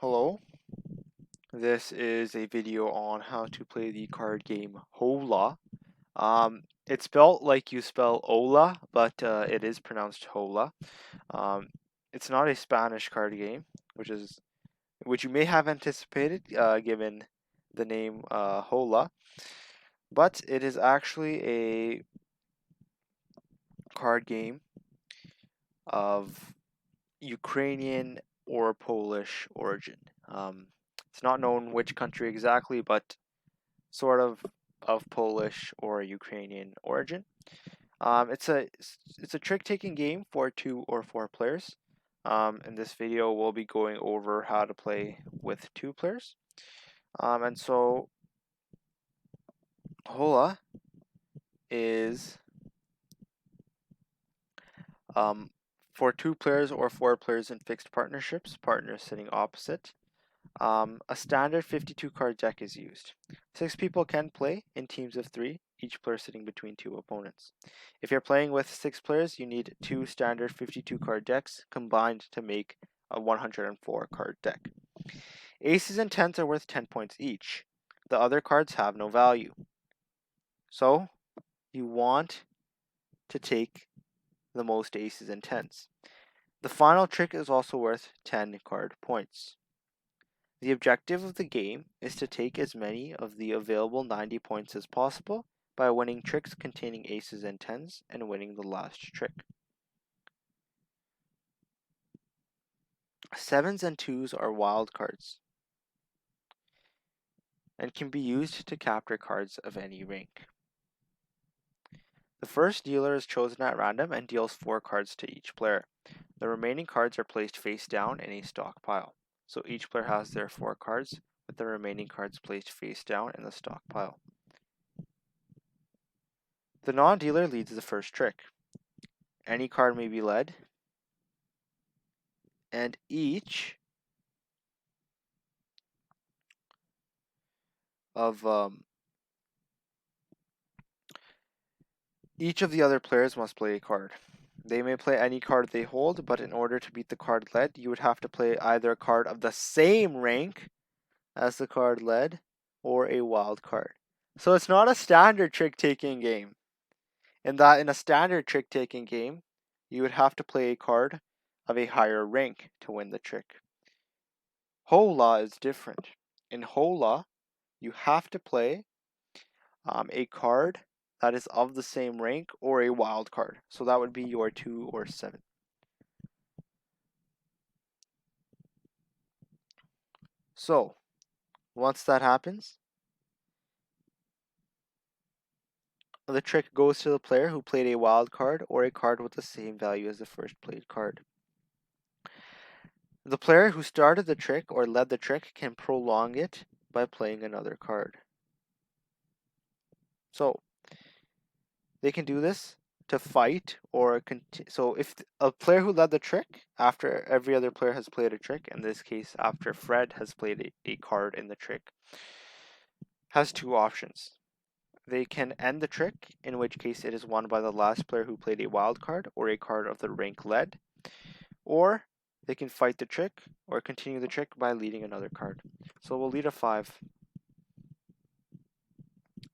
Hello, this is a video on how to play the card game Hola. It's spelled like you spell Ola, but it is pronounced Hola. Um, it's not a Spanish card game, which you may have anticipated given the name Hola, but it is actually a card game of Ukrainian or Polish origin. It's not known which country exactly, but sort of Polish or Ukrainian origin. It's a trick-taking game for 2 or 4 players. In this video, we'll be going over how to play with 2 players. And so Hola is um, for 2 players or 4 players in fixed partnerships, partners sitting opposite. A standard 52 card deck is used. 6 people can play in teams of 3, each player sitting between 2 opponents. If you're playing with 6 players, you need 2 standard 52 card decks combined to make a 104 card deck. Aces and tens are worth 10 points each. The other cards have no value. So you want to take the most aces and tens. The final trick is also worth 10 card points. The objective of the game is to take as many of the available 90 points as possible by winning tricks containing aces and tens and winning the last trick. Sevens and twos are wild cards and can be used to capture cards of any rank. The first dealer is chosen at random and deals 4 cards to each player. The remaining cards are placed face down in a stockpile. So each player has their 4 cards, with the remaining cards placed face down in the stockpile. The non-dealer leads the first trick. Any card may be led, and of each of the other players must play a card. They may play any card they hold, but in order to beat the card led, you would have to play either a card of the same rank as the card led or a wild card. So it's not a standard trick-taking game. In a standard trick-taking game, you would have to play a card of a higher rank to win the trick. Hola is different. In Hola, you have to play a card that is of the same rank or a wild card. So that would be your 2 or 7. So once that happens, the trick goes to the player who played a wild card or a card with the same value as the first played card. The player who started the trick or led the trick can prolong it by playing another card. So they can do this to fight or so if a player who led the trick after every other player has played a trick, in this case after Fred has played a card in the trick, has 2 options. They can end the trick, in which case it is won by the last player who played a wild card or a card of the rank led, or they can fight the trick or continue the trick by leading another card. So we'll lead a 5.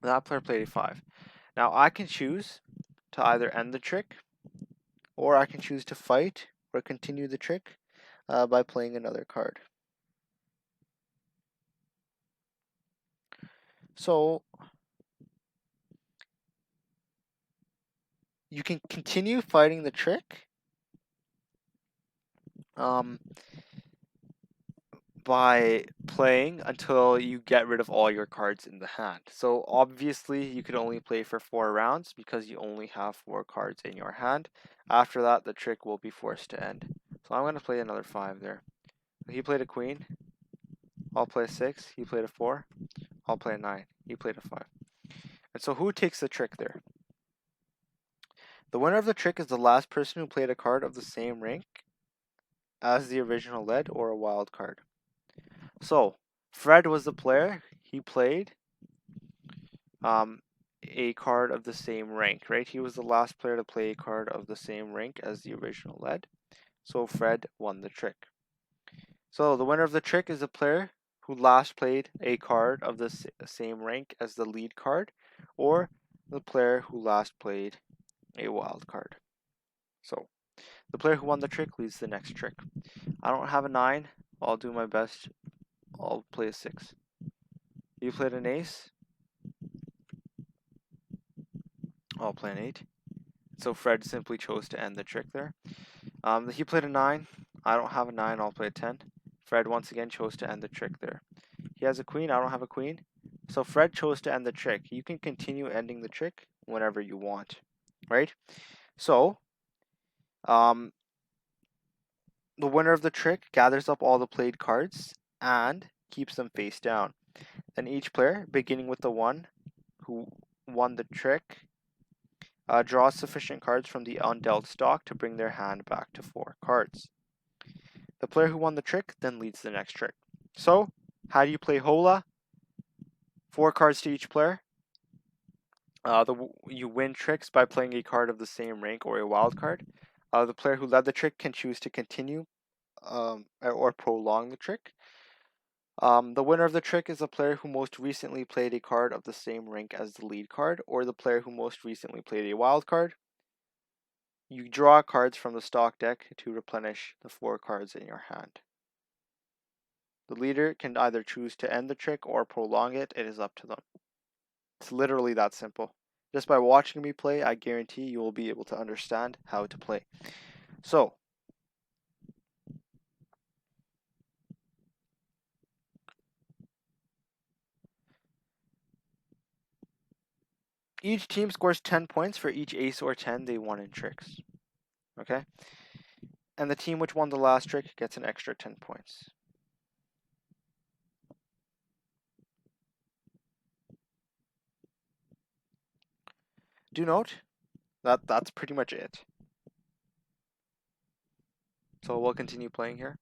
That player played a 5. Now I can choose to either end the trick, or I can choose to fight or continue the trick by playing another card. So you can continue fighting the trick by playing until you get rid of all your cards in the hand. So obviously you can only play for 4 rounds because you only have 4 cards in your hand. After that, the trick will be forced to end. So I'm going to play another 5 there. He played a queen. I'll play a 6. He played a 4. I'll play a 9. He played a 5. And so who takes the trick there? The winner of the trick is the last person who played a card of the same rank as the original lead or a wild card. So Fred was the player. He played a card of the same rank, right? He was the last player to play a card of the same rank as the original lead. So Fred won the trick. So the winner of the trick is the player who last played a card of the same rank as the lead card, or the player who last played a wild card. So the player who won the trick leads the next trick. I don't have a 9. I'll do my best. I'll play a 6. You played an ace. I'll play an 8. So Fred simply chose to end the trick there. He played a 9. I don't have a 9. I'll play a 10. Fred once again chose to end the trick there. He has a queen. I don't have a queen. So Fred chose to end the trick. You can continue ending the trick whenever you want, right? So, um, the winner of the trick gathers up all the played cards and keeps them face down. Then each player, beginning with the one who won the trick, draws sufficient cards from the undealt stock to bring their hand back to 4 cards. The player who won the trick then leads the next trick. So, how do you play Hola? 4 cards to each player. You win tricks by playing a card of the same rank or a wild card. The player who led the trick can choose to continue or prolong the trick. The winner of the trick is the player who most recently played a card of the same rank as the lead card, or the player who most recently played a wild card. You draw cards from the stock deck to replenish the 4 cards in your hand. The leader can either choose to end the trick or prolong it. It is up to them. It's literally that simple. Just by watching me play, I guarantee you will be able to understand how to play. So, each team scores 10 points for each ace or 10 they won in tricks. Okay? And the team which won the last trick gets an extra 10 points. Do note that that's pretty much it. So we'll continue playing here.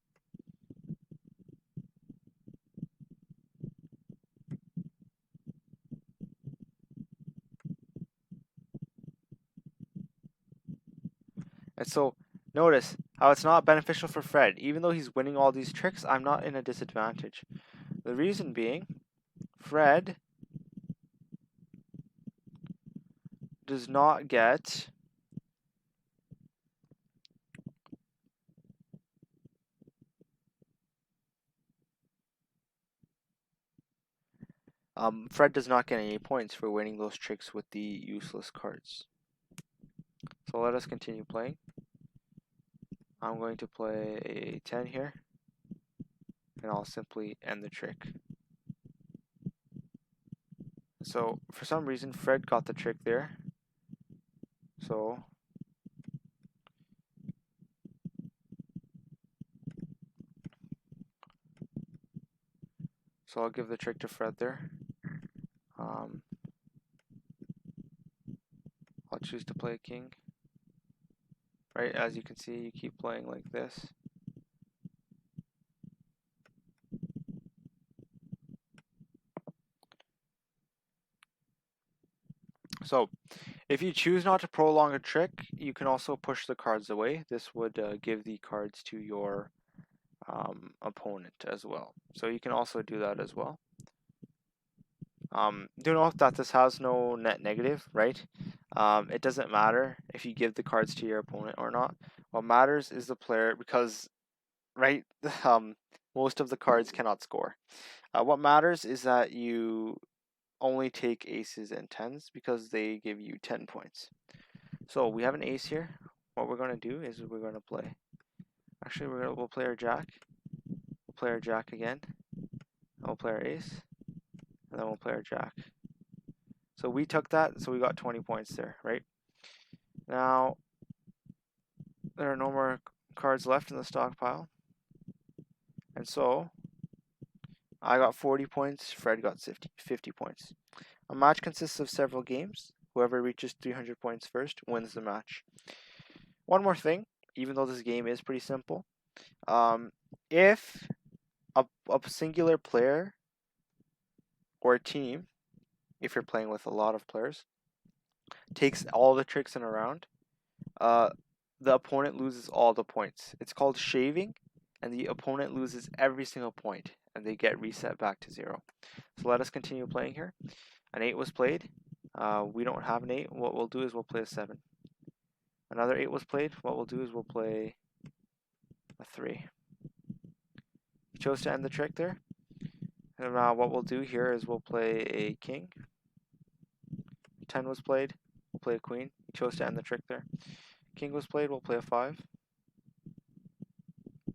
And so notice how it's not beneficial for Fred. Even though he's winning all these tricks, I'm not in a disadvantage. The reason being, Fred does not get Fred does not get any points for winning those tricks with the useless cards. So let us continue playing. I'm going to play a 10 here, and I'll simply end the trick. So for some reason, Fred got the trick there. So I'll give the trick to Fred there. I'll choose to play a king. Right, as you can see, you keep playing like this. So if you choose not to prolong a trick, you can also push the cards away. This would give the cards to your opponent as well. So you can also do that as well. Do note that this has no net negative, right? It doesn't matter if you give the cards to your opponent or not. What matters is the player, because, right, most of the cards cannot score. What matters is that you only take aces and tens because they give you 10 points. So we have an ace here. What we're going to do is we're going to play. Actually, we'll play our jack. We'll play our jack again. We'll play our ace. And then we'll play our jack. So we took that, so we got 20 points there, right? Now, there are no more cards left in the stockpile. And so, I got 40 points, Fred got 50 points. A match consists of several games. Whoever reaches 300 points first wins the match. One more thing, even though this game is pretty simple, if a singular player or a team, if you're playing with a lot of players, takes all the tricks in a round, the opponent loses all the points. It's called shaving, and the opponent loses every single point, and they get reset back to 0. So let us continue playing here. An 8 was played. We don't have an 8. What we'll do is we'll play a 7. Another 8 was played. What we'll do is we'll play a 3. He chose to end the trick there. And what we'll do here is we'll play a king. 10 was played. We'll play a queen. He chose to end the trick there. King was played. We'll play a 5.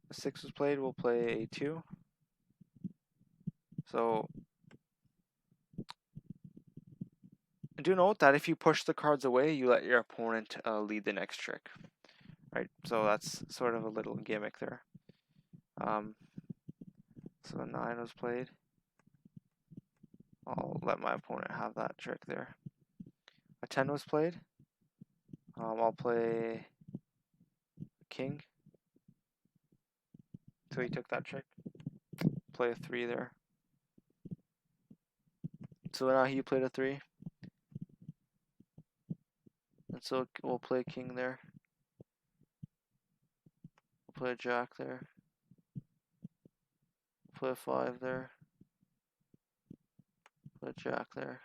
A 6 was played. We'll play a 2. So do note that if you push the cards away, you let your opponent lead the next trick. Right? So that's sort of a little gimmick there. So a 9 was played. I'll let my opponent have that trick there. A 10 was played. I'll play king. So he took that trick. Play a 3 there. So now he played a 3. And so we'll play king there. We'll play a jack there. Play a 5 there. Play a jack there.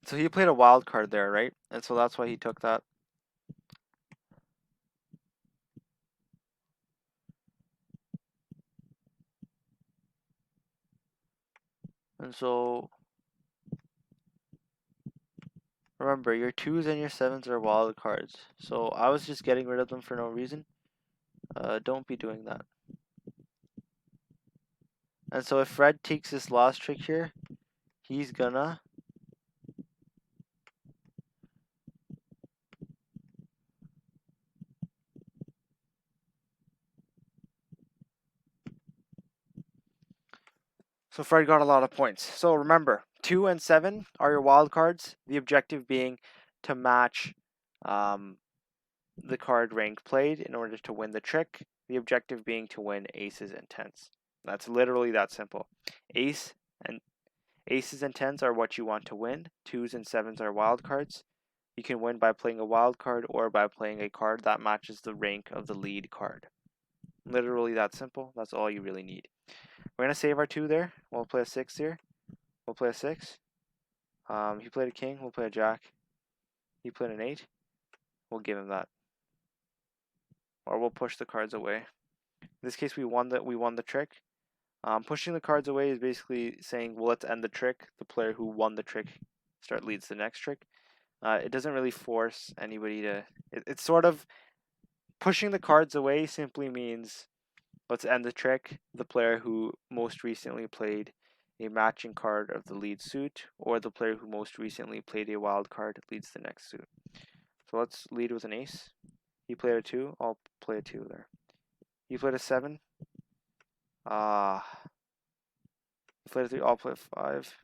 So he played a wild card there, right? And so that's why he took that. And so remember, your 2s and your 7s are wild cards. So I was just getting rid of them for no reason. Don't be doing that. And so if Fred takes this last trick here, he's gonna So Fred got a lot of points. So remember, 2 and 7 are your wild cards. The objective being to match the card rank played in order to win the trick. The objective being to win aces and tens. That's literally that simple. Aces and tens are what you want to win. 2s and 7s are wild cards. You can win by playing a wild card or by playing a card that matches the rank of the lead card. Literally that simple. That's all you really need. We're going to save our 2 there. We'll play a 6 here. We'll play a 6. He played a king. We'll play a jack. He played an 8. We'll give him that. Or we'll push the cards away. In this case, we won the trick. Pushing the cards away is basically saying, well, let's end the trick. The player who won the trick leads the next trick. It doesn't really force anybody to... It's sort of... Pushing the cards away simply means, let's end the trick. The player who most recently played a matching card of the lead suit, or the player who most recently played a wild card leads the next suit. So let's lead with an ace. He played a 2. I'll play a 2 there. He played a 7. He played a 3. I'll play a 5.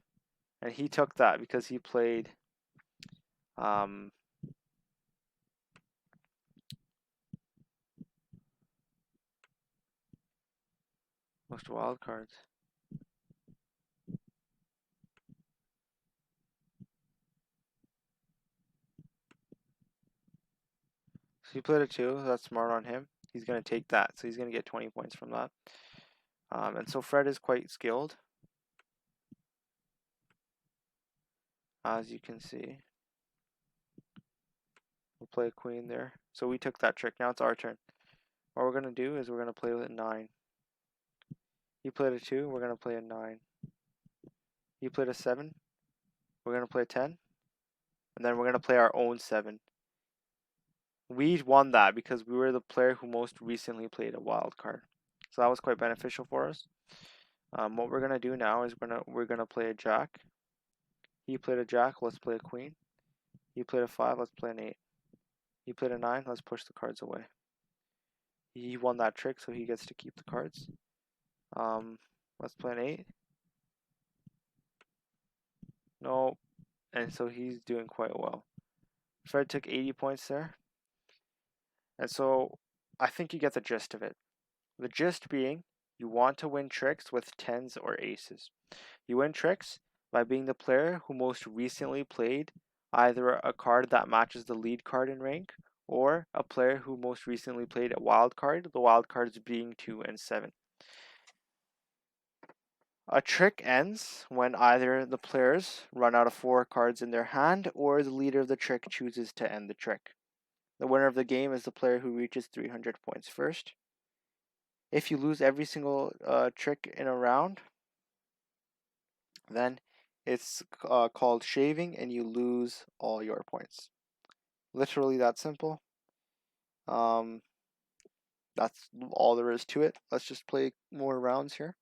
And he took that because he played most wild cards. So he played a 2. That's smart on him. He's going to take that. So he's going to get 20 points from that. And so Fred is quite skilled, as you can see. We'll play a queen there. So we took that trick. Now it's our turn. What we're going to do is we're going to play with a 9. He played a 2. We're going to play a 9. He played a 7. We're going to play a 10. And then we're going to play our own 7. We won that because we were the player who most recently played a wild card. So that was quite beneficial for us. What we're going to do now is we're gonna play a jack. He played a jack. Let's play a queen. He played a 5. Let's play an 8. He played a 9. Let's push the cards away. He won that trick, so he gets to keep the cards. Let's play an 8. No, and so he's doing quite well. Fred took 80 points there. And so I think you get the gist of it. The gist being you want to win tricks with tens or aces. You win tricks by being the player who most recently played either a card that matches the lead card in rank or a player who most recently played a wild card, the wild cards being 2 and 7. A trick ends when either the players run out of 4 cards in their hand or the leader of the trick chooses to end the trick. The winner of the game is the player who reaches 300 points first. If you lose every single trick in a round, then it's called shaving and you lose all your points. Literally that simple. Um, that's all there is to it. Let's just play more rounds here.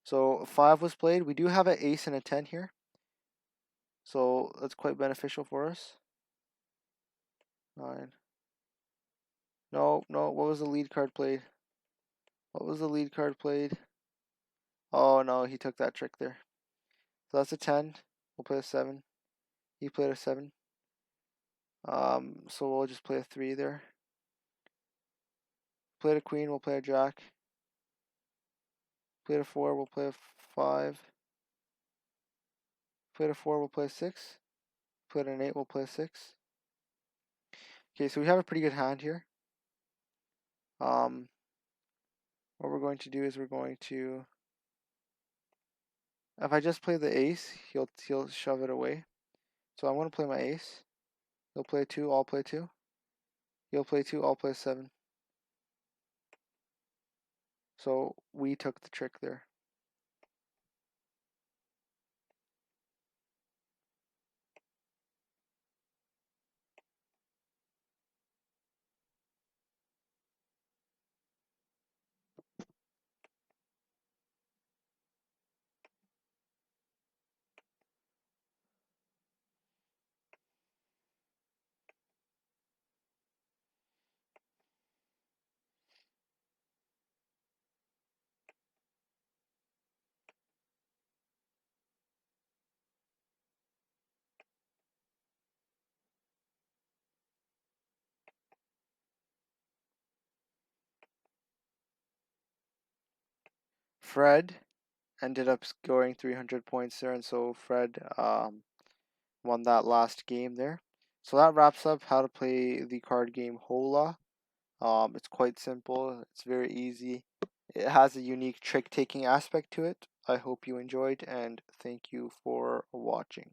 So 5 was played. We do have an ace and a 10 here. So that's quite beneficial for us. 9. No, no, what was the lead card played? What was the lead card played? Oh no, he took that trick there. So that's a 10. We'll play a 7. He played a 7. So we'll just play a 3 there. Played a queen, we'll play a jack. Played a 4, we'll play a 5. Played a 4, we'll play a 6. Played an 8, we'll play a 6. Okay, so we have a pretty good hand here. What we're going to do is we're going to, if I just play the ace, he'll shove it away. So I'm going to play my ace. He'll play 2, I'll play 2. He'll play 2, I'll play 7. So we took the trick there. Fred ended up scoring 300 points there, and so Fred won that last game there. So that wraps up how to play the card game Hola. It's quite simple. It's very easy. It has a unique trick-taking aspect to it. I hope you enjoyed, and thank you for watching.